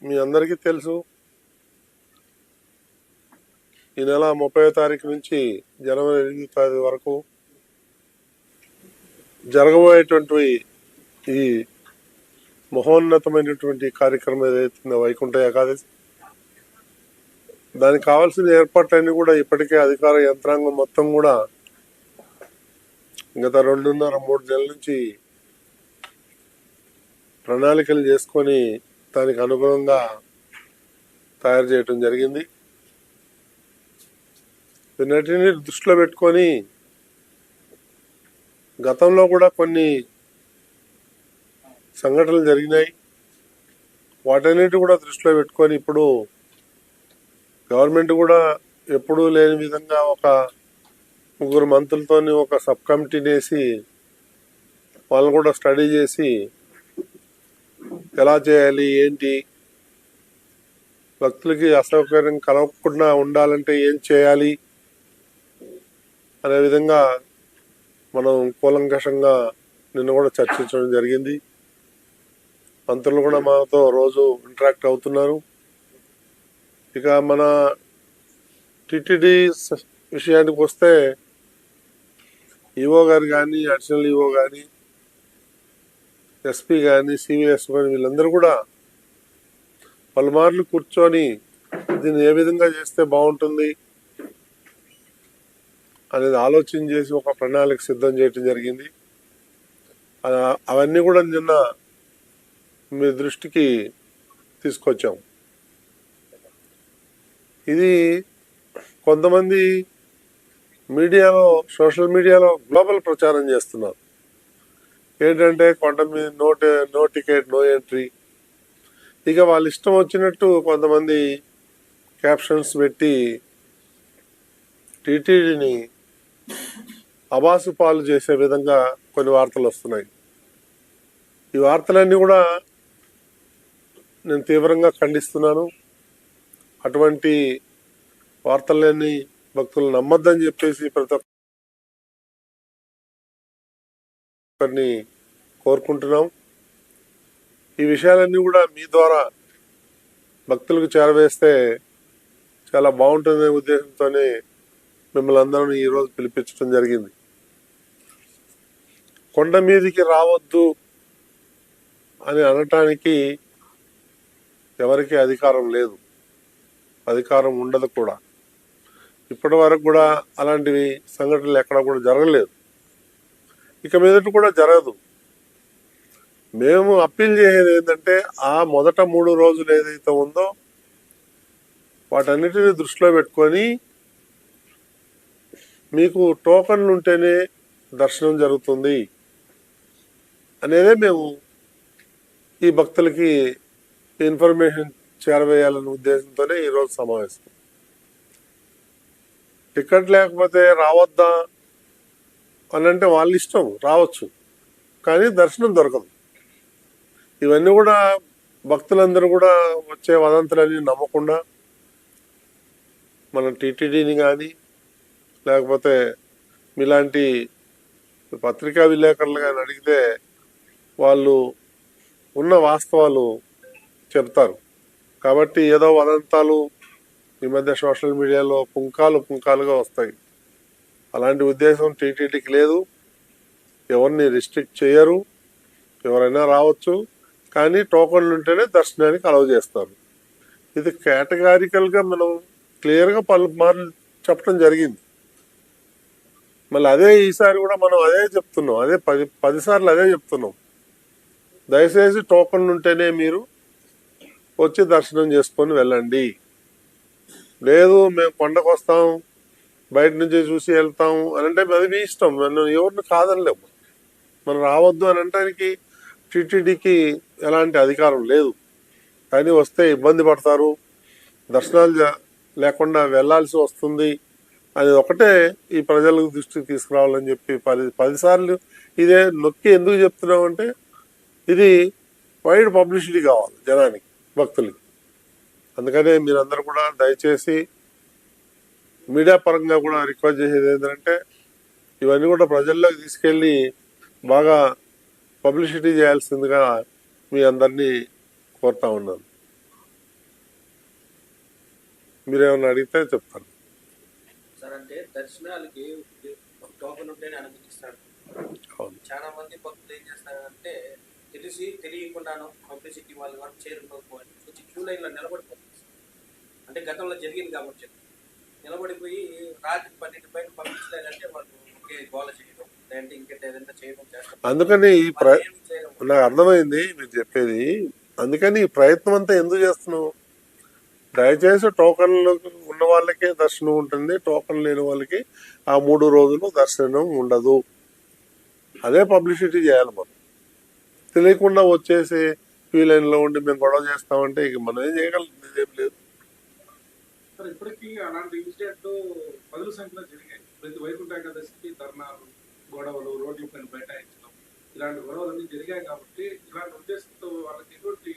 మీ అందరికీ తెలుసు, ఈ నెల 30వ తారీఖు నుంచి జనవరి 8వ తారీఖు వరకు జరగబోయేటువంటి ఈ మహోన్నతమైనటువంటి కార్యక్రమం ఏదైతుందో వైకుంఠ ఏకాదశి, దానికి కావాల్సిన ఏర్పాట్లన్నీ కూడా ఇప్పటికే అధికార యంత్రాంగం మొత్తం కూడా గత 2.5-3 నెలల నుంచి ప్రణాళికలు చేసుకొని దానికి అనుగుణంగా తయారు చేయటం జరిగింది. వీటన్నిటిని దృష్టిలో పెట్టుకొని గతంలో కూడా కొన్ని సంఘటనలు జరిగినాయి. వాటన్నిటి కూడా దృష్టిలో పెట్టుకొని ఇప్పుడు గవర్నమెంట్ కూడా ఎప్పుడూ లేని విధంగా ఒక 3 మంత్రులతో ఒక సబ్ కమిటీని వేసి వాళ్ళని కూడా స్టడీ చేసి ఎలా చేయాలి, ఏంటి, భక్తులకి అసౌకర్యం కలగకుండా ఉండాలంటే ఏం చేయాలి అనే విధంగా మనం కూలంకషంగా నిన్న కూడా చర్చించడం జరిగింది. మంత్రులు కూడా మాతో రోజు ఇంటరాక్ట్ అవుతున్నారు. ఇక మన టిటిడి విషయానికి వస్తే ఈఓ గారు కానీ, అడిషనల్ ఈఓ కానీ, ఎస్పీ కానీ, సివిఎస్ కానీ వీళ్ళందరూ కూడా పలుమార్లు కూర్చొని దీన్ని ఏ విధంగా చేస్తే బాగుంటుంది అనేది ఆలోచన చేసి ఒక ప్రణాళిక సిద్ధం చేయడం జరిగింది. అవన్నీ కూడా నిన్న మీ దృష్టికి తీసుకొచ్చాం. ఇది కొంతమంది మీడియాలో, సోషల్ మీడియాలో గ్లోబల్ ప్రచారం చేస్తున్నారు. ఏంటంటే కొండ మీద నో టికెట్ నో ఎంట్రీ. ఇక వాళ్ళ ఇష్టం వచ్చినట్టు కొంతమంది క్యాప్షన్స్ పెట్టి టీటీడీని అబాసు పాలు చేసే విధంగా కొన్ని వార్తలు వస్తున్నాయి. ఈ వార్తలన్నీ కూడా నేను తీవ్రంగా ఖండిస్తున్నాను. అటువంటి వార్తలన్నీ భక్తులు నమ్మొద్దని చెప్పేసి ప్రతి ఒక్కరిని కోరుకుంటున్నాం. ఈ విషయాలన్నీ కూడా మీ ద్వారా భక్తులకు చేరవేస్తే చాలా బాగుంటుందనే ఉద్దేశంతోనే మిమ్మల్ని అందరం ఈరోజు పిలిపించడం జరిగింది. కొండ మీదికి రావద్దు అని అనటానికి ఎవరికి అధికారం లేదు, అధికారం ఉండదు కూడా. ఇప్పటి వరకు కూడా అలాంటివి సంఘటనలు ఎక్కడ కూడా జరగలేదు, ఇక మీదట కూడా జరగదు. మేము అప్పీల్ చేసేది ఏంటంటే ఆ మొదట 3 రోజులు ఏదైతే ఉందో వాటన్నిటిని దృష్టిలో పెట్టుకొని మీకు టోకన్లు ఉంటేనే దర్శనం జరుగుతుంది అనేదే మేము ఈ భక్తులకి ఇన్ఫర్మేషన్ చేరవేయాలనే ఉద్దేశంతోనే ఈరోజు సమావేశం. టికెట్ లేకపోతే రావద్దా అని అంటే వాళ్ళ ఇష్టం, రావచ్చు, కానీ దర్శనం దొరకదు. ఇవన్నీ కూడా భక్తులందరూ కూడా వచ్చే వదంతులన్నీ నమ్మకుండా మన టీటీడీని కానీ లేకపోతే మీలాంటి పత్రికా విలేకరులు కానీ అడిగితే వాళ్ళు ఉన్న వాస్తవాలు చెప్తారు. కాబట్టి ఏదో వదంతాలు ఈ మధ్య సోషల్ మీడియాలో పుంకాలుగా వస్తాయి. అలాంటి ఉద్దేశం టీటీడీకి లేదు. ఎవరిని రిస్ట్రిక్ట్ చేయరు, ఎవరైనా రావచ్చు, కానీ టోకన్లు ఉంటేనే దర్శనానికి అలౌ చేస్తారు. ఇది కేటగారికల్గా మనం క్లియర్గా పలుమార్లు చెప్పడం జరిగింది. మళ్ళీ అదే ఈసారి కూడా మనం అదే చెప్తున్నాం, అదే 10 సార్లు అదే చెప్తున్నాం. దయచేసి టోకన్లు ఉంటేనే మీరు వచ్చి దర్శనం చేసుకొని వెళ్ళండి. లేదు మేము కొండకు వస్తాం, బయట నుంచి చూసి వెళ్తాం అని అంటే అది మీ ఇష్టం, మనం ఎవరిని కాదనలేము. మనం రావద్దు అని అనడానికి టీటీడీకి ఎలాంటి అధికారం లేదు. కానీ వస్తే ఇబ్బంది పడతారు, దర్శనాలు లేకుండా వెళ్లాల్సి వస్తుంది అనేది ఒకటే ఈ ప్రజలకు దృష్టికి తీసుకురావాలని చెప్పి 10 సార్లు ఇదే నొక్కి ఎందుకు చెప్తున్నామంటే ఇది వైడ్ పబ్లిసిటీ కావాలి జనానికి, భక్తులకి. అందుకనే మీరందరూ కూడా దయచేసి మీడియా పరంగా కూడా రిక్వెస్ట్ చేసేది ఏంటంటే ఇవన్నీ కూడా ప్రజల్లోకి తీసుకెళ్ళి బాగా పబ్లిసిటీ చేయాల్సిందిగా మీ అందరినీ కోరుతా ఉన్నాను. మీరేమన్నా అడిగితే చెప్తాను. సార్ అంటే దర్శనాలకి టోకెన్ ఉంటేనే అనుమతిస్తాడు. అవును. చాలా మంది భక్తులు ఏం చేస్తారంటే తెలియకుండాను పబ్లిసిటీ వాళ్ళు వరకు చేరుకోకపోయి కొంచెం క్యూ లైన్ లో నిలబడిపోతుంది. అంటే గతంలో జరిగింది కాబట్టి నిలబడిపోయి రాత్రి 12 పైన పంపించలేదంటే వాళ్ళు ఒకే గోల చేయడం లేదంటే ఇంకేంటి ఏదైనా చేయడం చేస్తారు. అందుకని నాకు అర్థమైంది మీరు చెప్పేది. అందుకని ఈ ప్రయత్నం అంతా ఎందుకు చేస్తున్నావు? దయచేసి టోకన్లు ఉన్న వాళ్ళకే దర్శనం ఉంటుంది, టోకన్ లేని వాళ్ళకి ఆ 3 రోజులు దర్శనం ఉండదు. అదే పబ్లిసిటీ చేయాలి. మనం తెలియకుండా వచ్చేసి క్యూ లైన్ లో ఉండి మేము గొడవ చేస్తామంటే ఇక మనం ఏం చేయగలం? ఏం లేదు. ఇప్పటికీ అలాంటి ఇన్సిడెంట్ పదుల సంఖ్యలో జరిగాయి. ప్రతి వైకుంఠ ఏకాదశికి ధర్నాలు, గొడవలు, రోడ్ల పైన బైఠాయించడం, ఇలాంటి గొడవలన్నీ జరిగాయి. కాబట్టి ఇలాంటి ఉద్దేశంతో వాళ్ళకి ఎటువంటి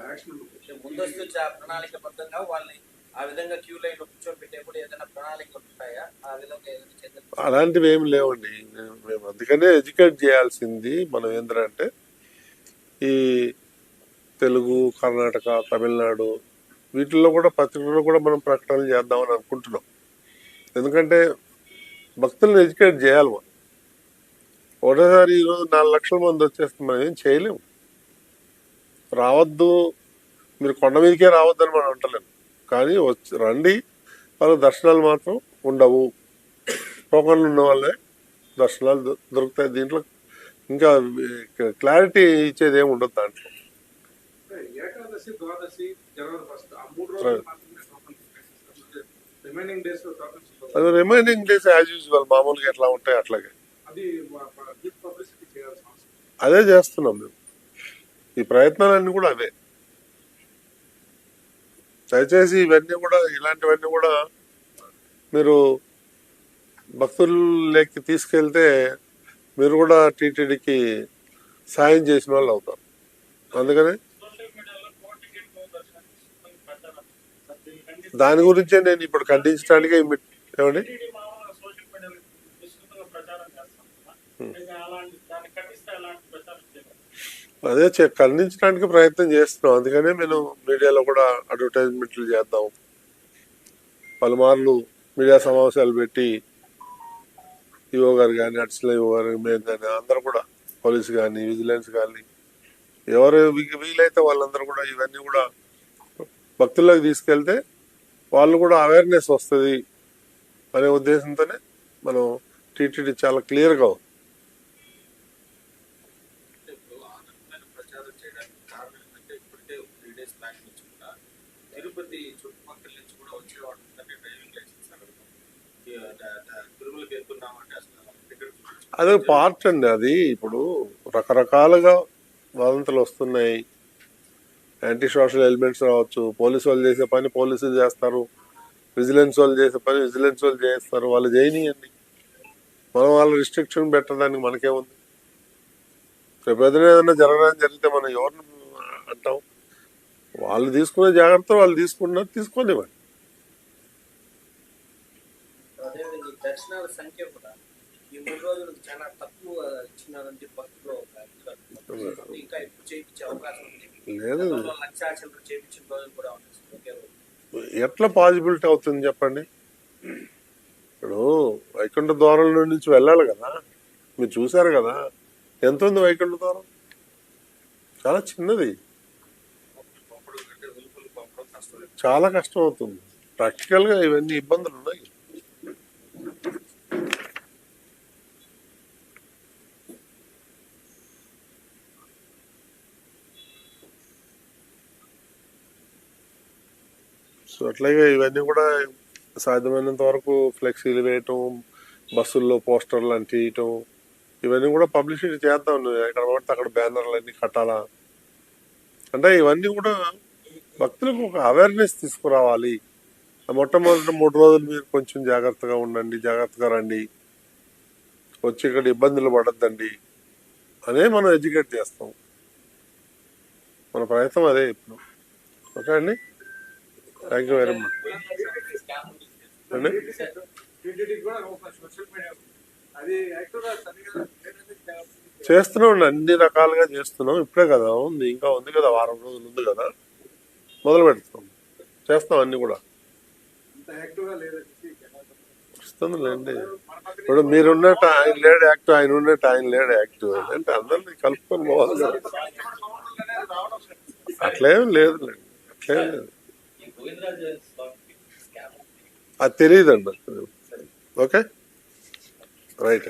యాక్షన్ ముందస్తు ప్రణాళికబద్ధంగా వాళ్ళని ఆ విధంగా క్యూ లైన్ కూర్చోబెట్టేప్పుడు ఏదైనా ప్రణాళికలు ఉంటాయా? ఆ విధంగా ఏదైనా అలాంటివి ఏమి లేవండి. మేము అందుకనే ఎడ్యుకేట్ చేయాల్సింది మనం ఏంటంటే ఈ తెలుగు, కర్ణాటక, తమిళనాడు వీటిల్లో కూడా పత్రికల్లో కూడా మనం ప్రకటనలు చేద్దామని అనుకుంటున్నాం. ఎందుకంటే భక్తులను ఎడ్యుకేట్ చేయాలి. మనం ఒకటేసారి ఈరోజు 4 లక్షల మంది వచ్చేస్తే మనం ఏం చేయలేము. రావద్దు, మీరు కొండ మీదకే రావద్దని మనం అంటలేము. కానీ రండి, వాళ్ళ దర్శనాలు మాత్రం ఉండవు. టోకన్లు ఉన్న వాళ్ళే దర్శనాలు దొరుకుతాయి. దీంట్లో ఇంకా క్లారిటీ ఇచ్చేది ఏమి ఉండదు దాంట్లో. ఏకాదశి, ద్వాదశి, జనవరి 1 ఆ 3 రోజులు రిమైనింగ్ డేస్ అది రిమైనింగ్ డేస్ యాజ్ యూజువల్ మామూలుగా ఎట్లా ఉంటాయి అట్లాగే అది పబ్లిసిటీ చేయాల్సిన అవసరం. అదే చేస్తున్నాం మేము. ఈ ప్రయత్నాలన్నీ కూడా అవే. దయచేసి ఇవన్నీ కూడా ఇలాంటివన్నీ కూడా మీరు భక్తులకి తీసుకెళ్తే మీరు కూడా టీటీడీకి సాయం చేసిన వాళ్ళు అవుతారు. అందుకని దాని గురించే నేను ఇప్పుడు ఖండించడానికి ఏమండి అదే ఖండించడానికి ప్రయత్నం చేస్తున్నాం. అందుకనే మేము మీడియాలో కూడా అడ్వర్టైజ్మెంట్లు చేద్దాం, పలుమార్లు మీడియా సమావేశాలు పెట్టి ఈఓ గారు కానీ, అడిషనల్ ఈఓ గారు, మేము కానీ అందరూ కూడా, పోలీసు కానీ, విజిలెన్స్ కానీ, ఎవరు వీలైతే వాళ్ళందరూ కూడా ఇవన్నీ కూడా భక్తుల్లోకి తీసుకెళ్తే వాళ్ళు కూడా అవేర్నెస్ వస్తుంది అనే ఉద్దేశంతోనే మనం టీటీడీ చాలా క్లియర్గా ఉంది. తిరుపతి చుట్టుపక్కల నుంచి కూడా వచ్చేవాడు డ్రైవింగ్ లైసెన్స్ తిరుమలకి వెళ్తున్నామంటే అసలు అదే పార్ట్ అండి. అది ఇప్పుడు రకరకాలుగా వదంతులు వస్తున్నాయి. యాంటీ సోషల్ ఎలిమెంట్స్ రావచ్చు. పోలీసు వాళ్ళు చేసే పని పోలీసులు చేస్తారు, విజిలెన్స్ వాళ్ళు చేసే పని విజిలెన్స్ వాళ్ళు చేస్తారు. వాళ్ళు చేయనియండి, మనం వాళ్ళ రిస్ట్రిక్షన్ పెట్టడానికి మనకేముంది? రేపు ఏదైనా జరగడానికి జరిగితే మనం ఎవరిని అంటాం? వాళ్ళు తీసుకునే జాగ్రత్త వాళ్ళు తీసుకున్నారు, తీసుకోనివ్వండి. అదేవిధంగా దర్శనాల సంఖ్య కూడా ఈ 3 రోజులకు చాలా తక్కువ ఇచ్చినారంటే భక్తులు ఇంకా ఎక్కువ చేయించే అవకాశం ఉంది. లేదు, లక్షాచలు చేయించిన రోజులు కూడా ఉన్నాయి. ఎట్లా పాసిబిలిటీ అవుతుంది చెప్పండి? ఇప్పుడు వైకుంఠ ద్వారం నుంచి వెళ్ళాలి కదా, మీరు చూసారు కదా ఎంత ఉంది వైకుంఠ ద్వారం? చాలా చిన్నది, చాలా కష్టం అవుతుంది. ప్రాక్టికల్ గా ఇవన్నీ ఇబ్బందులు ఉన్నాయి. సో అట్లాగే ఇవన్నీ కూడా సాధ్యమైనంత వరకు ఫ్లెక్సీలు వేయటం, బస్సుల్లో పోస్టర్లు అంటియటం, ఇవన్నీ కూడా పబ్లిసిటీ చేద్దాం. ఎక్కడ పడితే అక్కడ బ్యానర్లు అన్ని కట్టాలా అంటే ఇవన్నీ కూడా భక్తులకు ఒక అవేర్నెస్ తీసుకురావాలి. మొట్టమొదటి 3 రోజులు మీరు కొంచెం జాగ్రత్తగా ఉండండి, జాగ్రత్తగా రండి, వచ్చి ఇక్కడ ఇబ్బందులు పడద్దండి అనే మనం ఎడ్యుకేట్ చేస్తాం. మన ప్రయత్నం అదే ఇప్పుడు. ఓకే అండి, థ్యాంక్ యూ వెరీ మచ్ అండి. చేస్తున్నాం, అన్ని రకాలుగా చేస్తున్నాం. ఇప్పుడే కదా ఉంది, ఇంకా ఉంది కదా, వారం రోజులు ఉంది కదా, మొదలు పెడతాం. చేస్తాం అన్ని కూడా అంత యాక్టివ్గా లేదండి వస్తుందిలేండి. ఇప్పుడు మీరున్నట్టు ఆయన లేడు యాక్టివ్, ఆయన ఉన్నట్టు ఆయన లేడు యాక్టివ్ అంటే అందరినీ కలుపుకొని పోవాలి కదా. అట్లేం లేదులేండి, అట్లేం లేదు. అది తెలియదండి. Okay right.